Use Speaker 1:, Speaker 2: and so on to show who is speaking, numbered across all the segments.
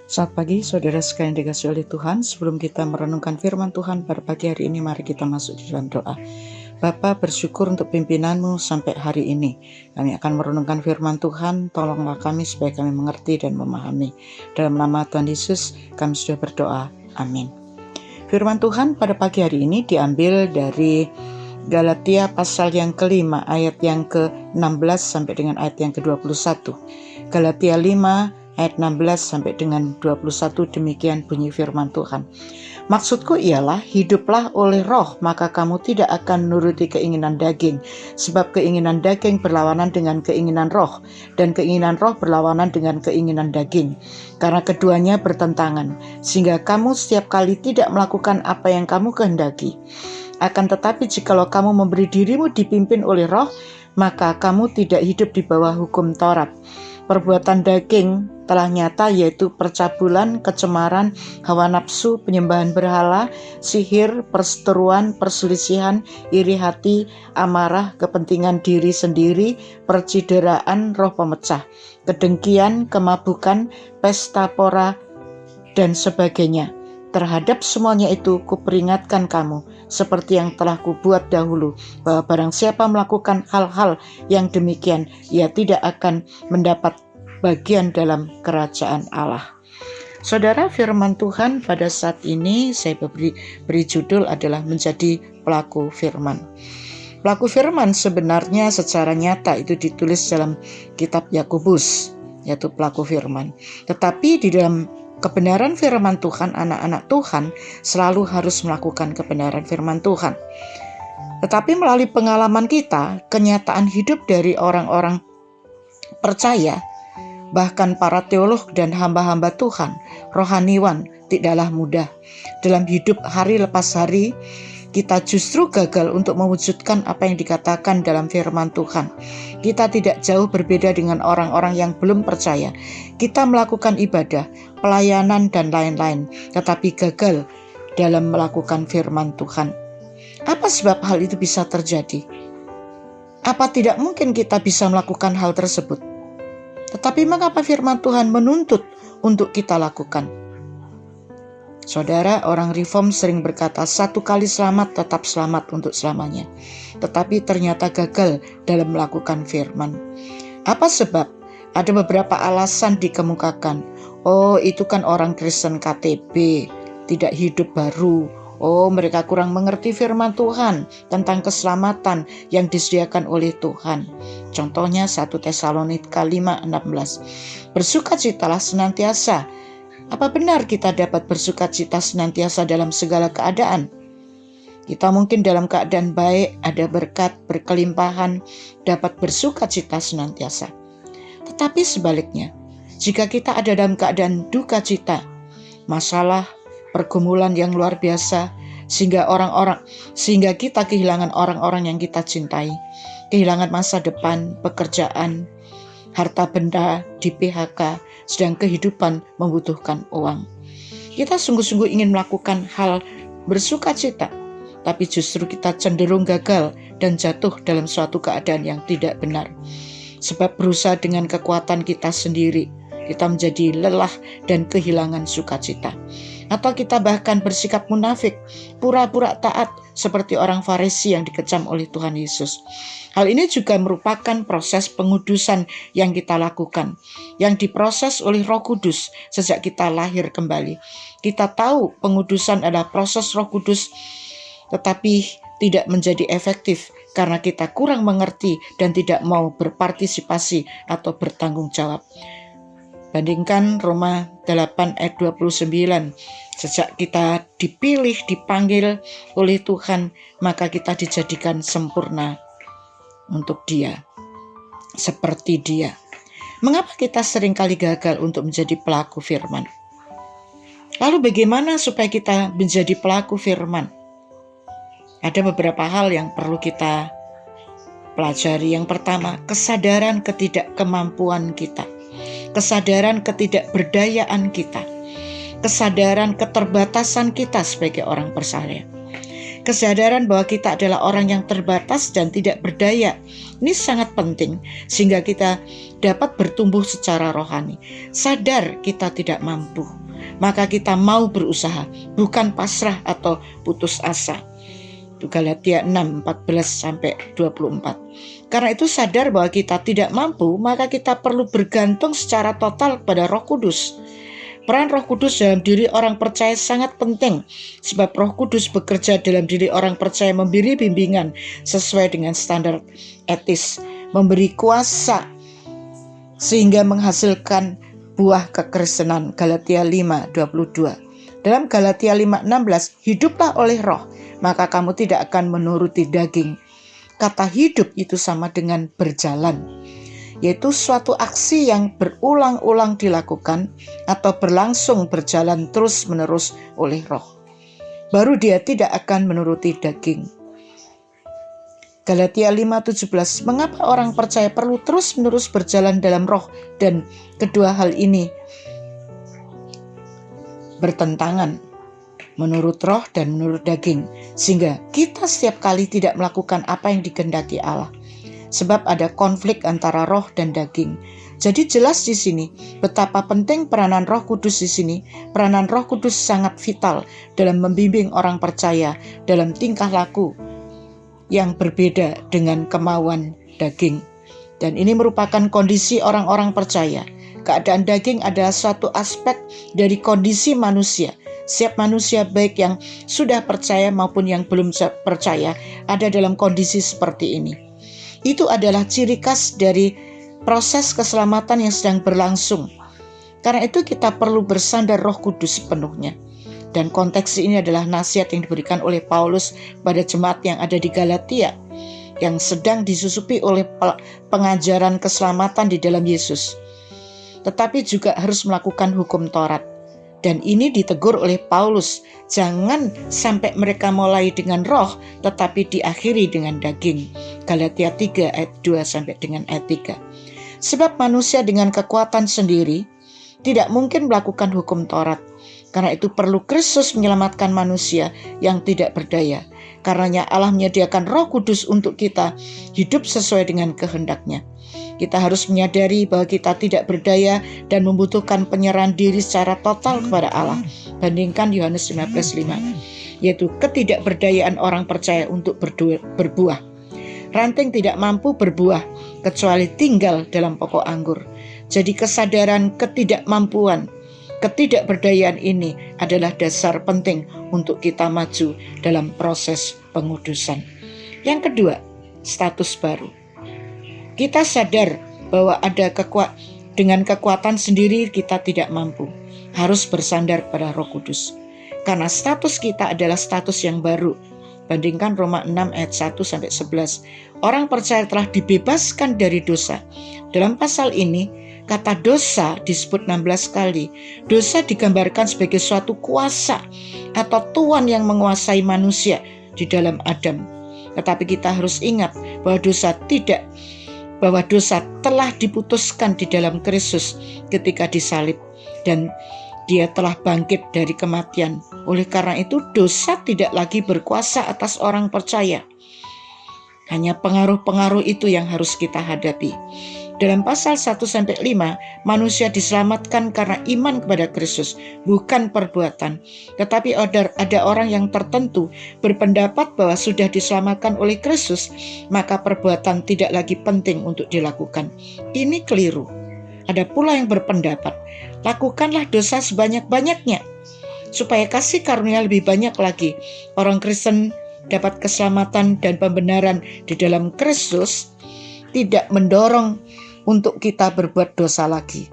Speaker 1: Selamat pagi, saudara sekalian dikasihi oleh Tuhan. Sebelum kita merenungkan firman Tuhan pada pagi hari ini, mari kita masuk di dalam doa. Bapa, bersyukur untuk pimpinan-Mu sampai hari ini. Kami akan merenungkan firman Tuhan, tolonglah kami supaya kami mengerti dan memahami. Dalam nama Tuhan Yesus, kami sudah berdoa. Amin. Firman Tuhan pada pagi hari ini diambil dari Galatia pasal yang kelima, ayat yang ke-16 sampai dengan ayat yang ke-21. Galatia 5, ayat 16 sampai dengan 21, demikian bunyi firman Tuhan. Maksudku ialah, hiduplah oleh roh, maka kamu tidak akan menuruti keinginan daging. Sebab keinginan daging berlawanan dengan keinginan roh, dan keinginan roh berlawanan dengan keinginan daging. Karena keduanya bertentangan, sehingga kamu setiap kali tidak melakukan apa yang kamu kehendaki. Akan tetapi jikalau kamu memberi dirimu dipimpin oleh roh, maka kamu tidak hidup di bawah hukum Taurat. Perbuatan daging telah nyata, yaitu percabulan, kecemaran, hawa nafsu, penyembahan berhala, sihir, perseteruan, perselisihan, iri hati, amarah, kepentingan diri sendiri, percideraan, roh pemecah, kedengkian, kemabukan, pesta pora, dan sebagainya. Terhadap semuanya itu kuperingatkan kamu, seperti yang telah kubuat dahulu, bahwa barang siapa melakukan hal-hal yang demikian, ia tidak akan mendapat bagian dalam kerajaan Allah. Saudara, firman Tuhan pada saat ini saya beri judul adalah menjadi pelaku firman. Pelaku firman sebenarnya secara nyata itu ditulis dalam kitab Yakobus, yaitu pelaku firman. Tetapi di dalam kebenaran firman Tuhan, anak-anak Tuhan selalu harus melakukan kebenaran firman Tuhan. Tetapi melalui pengalaman kita, kenyataan hidup dari orang-orang percaya, bahkan para teolog dan hamba-hamba Tuhan, rohaniwan, tidaklah mudah. Dalam hidup hari lepas hari, kita justru gagal untuk mewujudkan apa yang dikatakan dalam firman Tuhan. Kita tidak jauh berbeda dengan orang-orang yang belum percaya. Kita melakukan ibadah, pelayanan, dan lain-lain, tetapi gagal dalam melakukan firman Tuhan. Apa sebab hal itu bisa terjadi? Apa tidak mungkin kita bisa melakukan hal tersebut? Tetapi mengapa firman Tuhan menuntut untuk kita lakukan? Saudara, orang reform sering berkata, satu kali selamat tetap selamat untuk selamanya. Tetapi ternyata gagal dalam melakukan firman. Apa sebab? Ada beberapa alasan dikemukakan. Oh, itu kan orang Kristen KTB, tidak hidup baru. Oh, mereka kurang mengerti firman Tuhan tentang keselamatan yang disediakan oleh Tuhan. Contohnya 1 Tesalonika 5:16. Bersukacitalah senantiasa. Apa benar kita dapat bersukacita senantiasa dalam segala keadaan? Kita mungkin dalam keadaan baik, ada berkat, berkelimpahan, dapat bersukacita senantiasa. Tetapi sebaliknya, jika kita ada dalam keadaan duka cita, masalah, pergumulan yang luar biasa, sehingga kita kehilangan orang-orang yang kita cintai, kehilangan masa depan, pekerjaan, harta benda, di PHK, sedang kehidupan membutuhkan uang. Kita sungguh-sungguh ingin melakukan hal bersukacita, tapi justru kita cenderung gagal dan jatuh dalam suatu keadaan yang tidak benar. Sebab berusaha dengan kekuatan kita sendiri, kita menjadi lelah dan kehilangan sukacita. Atau kita bahkan bersikap munafik, pura-pura taat seperti orang Farisi yang dikecam oleh Tuhan Yesus. Hal ini juga merupakan proses pengudusan yang kita lakukan, yang diproses oleh Roh Kudus sejak kita lahir kembali. Kita tahu pengudusan adalah proses Roh Kudus, tetapi tidak menjadi efektif karena kita kurang mengerti dan tidak mau berpartisipasi atau bertanggung jawab. Bandingkan Roma 8 ayat 29. Sejak kita dipilih, dipanggil oleh Tuhan, maka kita dijadikan sempurna untuk Dia, seperti Dia. Mengapa kita seringkali gagal untuk menjadi pelaku firman? Lalu bagaimana supaya kita menjadi pelaku firman? Ada beberapa hal yang perlu kita pelajari. Yang pertama, kesadaran ketidakmampuan kita. Kesadaran ketidakberdayaan kita, kesadaran keterbatasan kita sebagai orang percaya, Kesadaran bahwa kita adalah orang yang terbatas dan tidak berdaya. Ini sangat penting sehingga kita dapat bertumbuh secara rohani. Sadar kita tidak mampu, maka kita mau berusaha, bukan pasrah atau putus asa. Galatia 6:14-24. Karena itu sadar bahwa kita tidak mampu, maka kita perlu bergantung secara total pada Roh Kudus. Peran Roh Kudus dalam diri orang percaya sangat penting, sebab Roh Kudus bekerja dalam diri orang percaya memberi bimbingan sesuai dengan standar etis, memberi kuasa sehingga menghasilkan buah kekristenan. Galatia 5:22. Dalam Galatia 5:16, hiduplah oleh Roh, maka kamu tidak akan menuruti daging. Kata hidup itu sama dengan berjalan, yaitu suatu aksi yang berulang-ulang dilakukan atau berlangsung berjalan terus-menerus oleh Roh. Baru dia tidak akan menuruti daging. Galatia 5:17, mengapa orang percaya perlu terus-menerus berjalan dalam Roh, dan kedua hal ini bertentangan, menurut roh dan menurut daging, sehingga kita setiap kali tidak melakukan apa yang dikehendaki Allah, sebab ada konflik antara roh dan daging. Jadi jelas di sini betapa penting peranan Roh Kudus di sini. Peranan Roh Kudus sangat vital dalam membimbing orang percaya dalam tingkah laku yang berbeda dengan kemauan daging. Dan ini merupakan kondisi orang-orang percaya. Keadaan daging adalah suatu aspek dari kondisi manusia. Setiap manusia baik yang sudah percaya maupun yang belum percaya ada dalam kondisi seperti ini. Itu adalah ciri khas dari proses keselamatan yang sedang berlangsung. Karena itu kita perlu bersandar Roh Kudus sepenuhnya. Dan konteks ini adalah nasihat yang diberikan oleh Paulus pada jemaat yang ada di Galatia, yang sedang disusupi oleh pengajaran keselamatan di dalam Yesus, tetapi juga harus melakukan hukum Taurat. Dan ini ditegur oleh Paulus, jangan sampai mereka mulai dengan roh tetapi diakhiri dengan daging. Galatia 3 ayat 2 sampai dengan ayat 3. Sebab manusia dengan kekuatan sendiri tidak mungkin melakukan hukum Taurat. Karena itu perlu Kristus menyelamatkan manusia yang tidak berdaya. Karenanya Allah menyediakan Roh Kudus untuk kita hidup sesuai dengan kehendak-Nya. Kita harus menyadari bahwa kita tidak berdaya dan membutuhkan penyerahan diri secara total kepada Allah. Bandingkan Yohanes 15:5, yaitu ketidakberdayaan orang percaya untuk berbuah. Ranting tidak mampu berbuah kecuali tinggal dalam pokok anggur. Jadi kesadaran ketidakmampuan, ketidakberdayaan ini adalah dasar penting untuk kita maju dalam proses pengudusan. Yang kedua, status baru. Kita sadar bahwa dengan kekuatan sendiri kita tidak mampu. Harus bersandar pada Roh Kudus. Karena status kita adalah status yang baru. Bandingkan Roma 6 ayat 1-11. Orang percaya telah dibebaskan dari dosa. Dalam pasal ini, kata dosa disebut 16 kali. Dosa digambarkan sebagai suatu kuasa atau tuan yang menguasai manusia di dalam Adam. Tetapi kita harus ingat bahwa dosa telah diputuskan di dalam Kristus ketika disalib, dan Dia telah bangkit dari kematian. Oleh karena itu dosa tidak lagi berkuasa atas orang percaya. Hanya pengaruh-pengaruh itu yang harus kita hadapi. Dalam pasal 1-5, manusia diselamatkan karena iman kepada Kristus, bukan perbuatan. Tetapi ada orang yang tertentu berpendapat bahwa sudah diselamatkan oleh Kristus, maka perbuatan tidak lagi penting untuk dilakukan. Ini keliru. Ada pula yang berpendapat, lakukanlah dosa sebanyak-banyaknya, supaya kasih karunia lebih banyak lagi. Orang Kristen dapat keselamatan dan pembenaran di dalam Kristus, tidak mendorong untuk kita berbuat dosa lagi.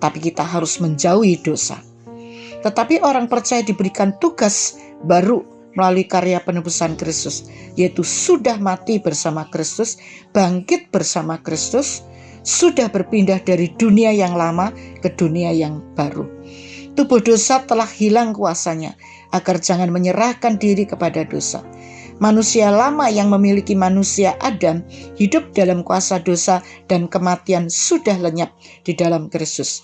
Speaker 1: Tapi kita harus menjauhi dosa. Tetapi orang percaya diberikan tugas baru melalui karya penebusan Kristus, yaitu sudah mati bersama Kristus, bangkit bersama Kristus, sudah berpindah dari dunia yang lama ke dunia yang baru. Tubuh dosa telah hilang kuasanya, agar jangan menyerahkan diri kepada dosa. Manusia lama yang memiliki manusia Adam hidup dalam kuasa dosa dan kematian sudah lenyap di dalam Kristus.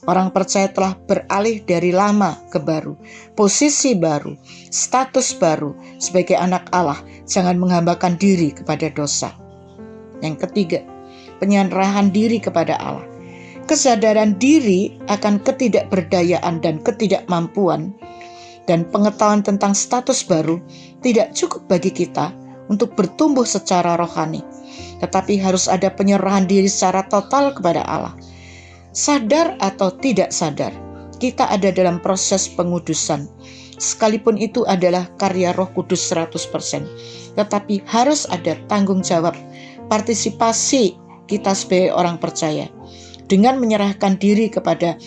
Speaker 1: Orang percaya telah beralih dari lama ke baru, posisi baru, status baru. Sebagai anak Allah, jangan menghambakan diri kepada dosa. Yang ketiga, penyerahan diri kepada Allah. Kesadaran diri akan ketidakberdayaan dan ketidakmampuan dan pengetahuan tentang status baru tidak cukup bagi kita untuk bertumbuh secara rohani, tetapi harus ada penyerahan diri secara total kepada Allah. Sadar atau tidak sadar, kita ada dalam proses pengudusan. Sekalipun itu adalah karya Roh Kudus 100%, tetapi harus ada tanggung jawab, partisipasi kita sebagai orang percaya dengan menyerahkan diri kepada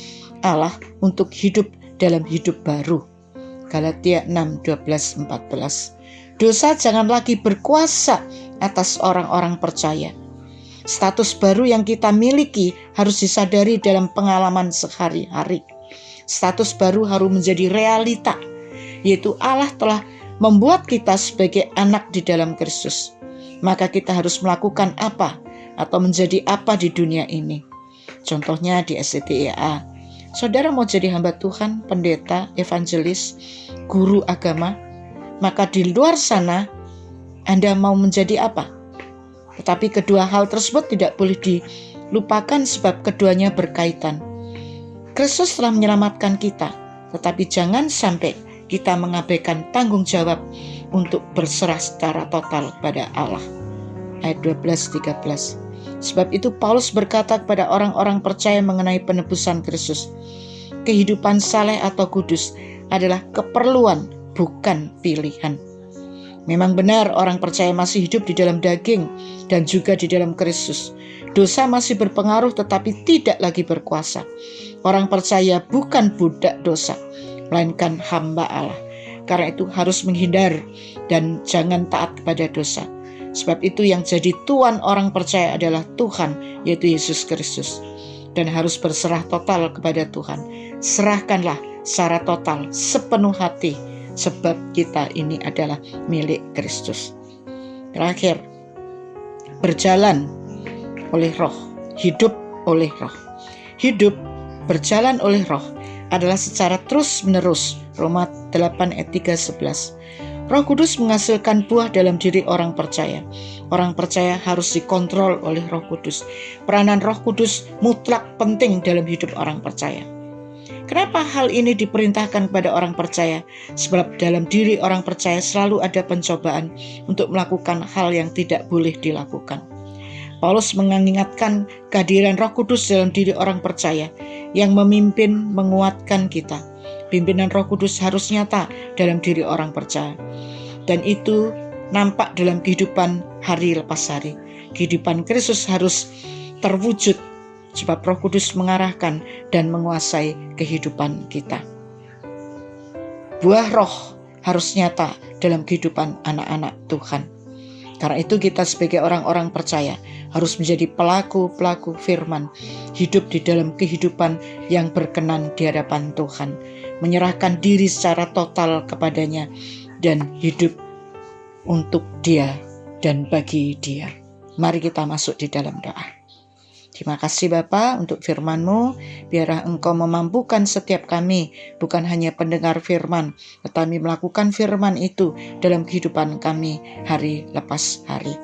Speaker 1: Allah untuk hidup dalam hidup baru. Galatia 6:12-14. Dosa jangan lagi berkuasa atas orang-orang percaya. Status baru yang kita miliki harus disadari dalam pengalaman sehari-hari. Status baru harus menjadi realita, yaitu Allah telah membuat kita sebagai anak di dalam Kristus. Maka kita harus melakukan apa atau menjadi apa di dunia ini. Contohnya di SCTIA, saudara mau jadi hamba Tuhan, pendeta, evangelis, guru agama, maka di luar sana Anda mau menjadi apa? Tetapi kedua hal tersebut tidak boleh dilupakan sebab keduanya berkaitan. Kristus telah menyelamatkan kita, tetapi jangan sampai kita mengabaikan tanggung jawab untuk berserah secara total pada Allah. Ayat 12-13. Sebab itu Paulus berkata kepada orang-orang percaya mengenai penebusan Kristus, kehidupan saleh atau kudus adalah keperluan, bukan pilihan. Memang benar orang percaya masih hidup di dalam daging dan juga di dalam Kristus. Dosa masih berpengaruh tetapi tidak lagi berkuasa. Orang percaya bukan budak dosa, melainkan hamba Allah. Karena itu harus menghindar dan jangan taat kepada dosa. Sebab itu yang jadi tuan orang percaya adalah Tuhan, yaitu Yesus Kristus. Dan harus berserah total kepada Tuhan. Serahkanlah secara total, sepenuh hati, sebab kita ini adalah milik Kristus. Terakhir, berjalan oleh Roh, hidup oleh Roh. Hidup berjalan oleh Roh adalah secara terus-menerus. Roma 8 ayat 3-11. Roh Kudus menghasilkan buah dalam diri orang percaya. Orang percaya harus dikontrol oleh Roh Kudus. Peranan Roh Kudus mutlak penting dalam hidup orang percaya. Kenapa hal ini diperintahkan kepada orang percaya? Sebab dalam diri orang percaya selalu ada pencobaan untuk melakukan hal yang tidak boleh dilakukan. Paulus mengingatkan kehadiran Roh Kudus dalam diri orang percaya yang memimpin, menguatkan kita. Pimpinan Roh Kudus harus nyata dalam diri orang percaya. Dan itu nampak dalam kehidupan hari lepas hari. Kehidupan Kristus harus terwujud sebab Roh Kudus mengarahkan dan menguasai kehidupan kita. Buah Roh harus nyata dalam kehidupan anak-anak Tuhan. Karena itu kita sebagai orang-orang percaya harus menjadi pelaku-pelaku firman, hidup di dalam kehidupan yang berkenan di hadapan Tuhan, menyerahkan diri secara total kepadanya dan hidup untuk Dia dan bagi Dia. Mari kita masuk di dalam doa. Terima kasih Bapa untuk firman-Mu, biarlah Engkau memampukan setiap kami, bukan hanya pendengar firman, tetapi melakukan firman itu dalam kehidupan kami hari lepas hari.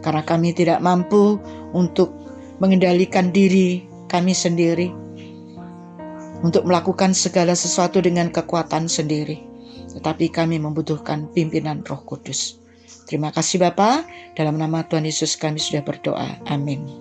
Speaker 1: Karena kami tidak mampu untuk mengendalikan diri kami sendiri, untuk melakukan segala sesuatu dengan kekuatan sendiri, tetapi kami membutuhkan pimpinan Roh Kudus. Terima kasih Bapa, dalam nama Tuhan Yesus kami sudah berdoa. Amin.